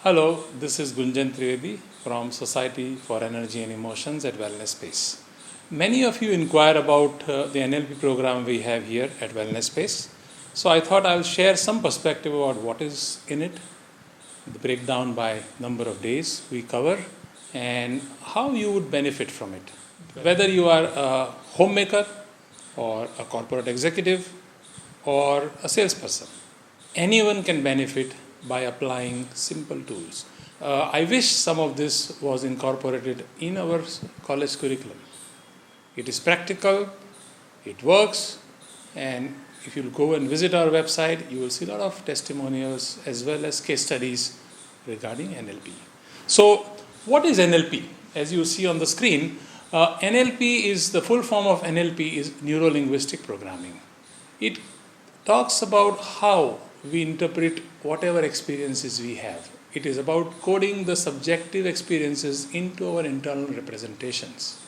Hello, this is Gunjan Trivedi from Society for Energy and Emotions at Wellness Space. Many of you inquire about the NLP program we have here at Wellness Space. So I thought I'll share some perspective about what is in it, the breakdown by number of days we cover, and how you would benefit from it. Whether you are a homemaker or a corporate executive or a salesperson, anyone can benefit by applying simple tools. I wish some of this was incorporated in our college curriculum. It is practical, it works, and if you go and visit our website, you will see a lot of testimonials as well as case studies regarding NLP. So, what is NLP? As you see on the screen, NLP is the full form of NLP is Neuro Linguistic Programming. It talks about how we interpret whatever experiences we have. It is about coding the subjective experiences into our internal representations.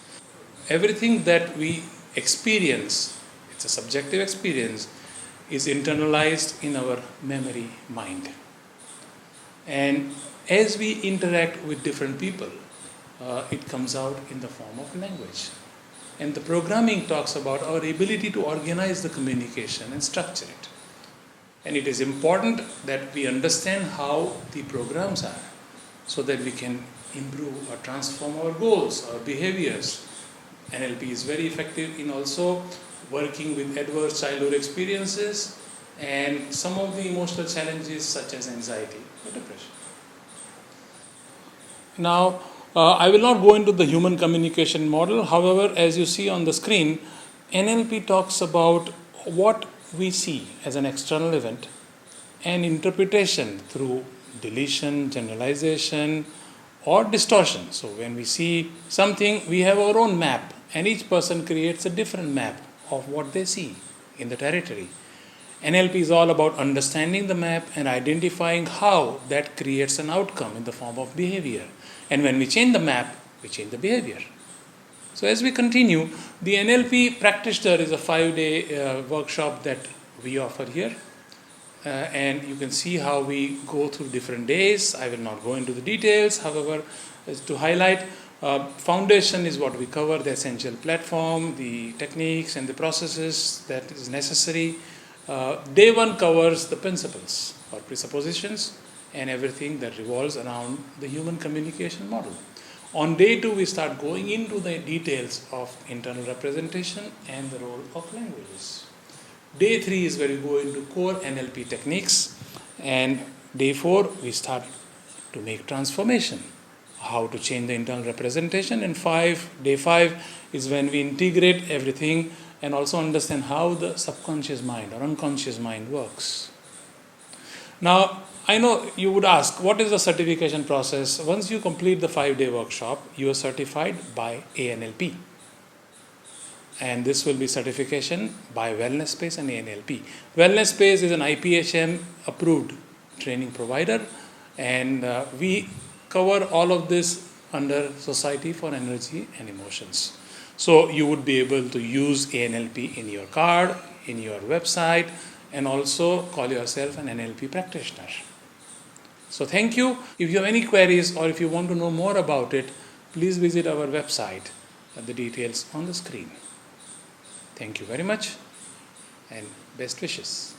Everything that we experience, it's a subjective experience, is internalized in our memory mind. And as we interact with different people, it comes out in the form of language. And the programming talks about our ability to organize the communication and structure it. And it is important that we understand how the programs are so that we can improve or transform our goals, our behaviors. NLP is very effective in also working with adverse childhood experiences and some of the emotional challenges such as anxiety or depression. Now, I will not go into the human communication model. However, as you see on the screen, NLP talks about what we see as an external event and interpretation through deletion, generalization, or distortion. So when we see something, we have our own map, and each person creates a different map of what they see in the territory. NLP is all about understanding the map and identifying how that creates an outcome in the form of behavior. And when we change the map, we change the behavior. So as we continue, the NLP practitioner is a 5-day workshop that we offer here. And you can see how we go through different days. I will not go into the details. However, to highlight, foundation is what we cover, the essential platform, the techniques and the processes that is necessary. Day 1 covers the principles or presuppositions and everything that revolves around the human communication model. On day 2, we start going into the details of internal representation and the role of languages. Day 3 is where we go into core NLP techniques, and day 4, we start to make transformation, how to change the internal representation, and day 5 is when we integrate everything and also understand how the subconscious mind or unconscious mind works. Now, I know you would ask, what is the certification process? Once you complete the 5-day workshop, you are certified by ANLP. And this will be certification by Wellness Space and ANLP. Wellness Space is an IPHM approved training provider, and we cover all of this under Society for Energy and Emotions. So you would be able to use ANLP in your card, in your website, and also call yourself an NLP practitioner. So thank you. If you have any queries or if you want to know more about it, please visit our website at the details on the screen. Thank you very much and best wishes.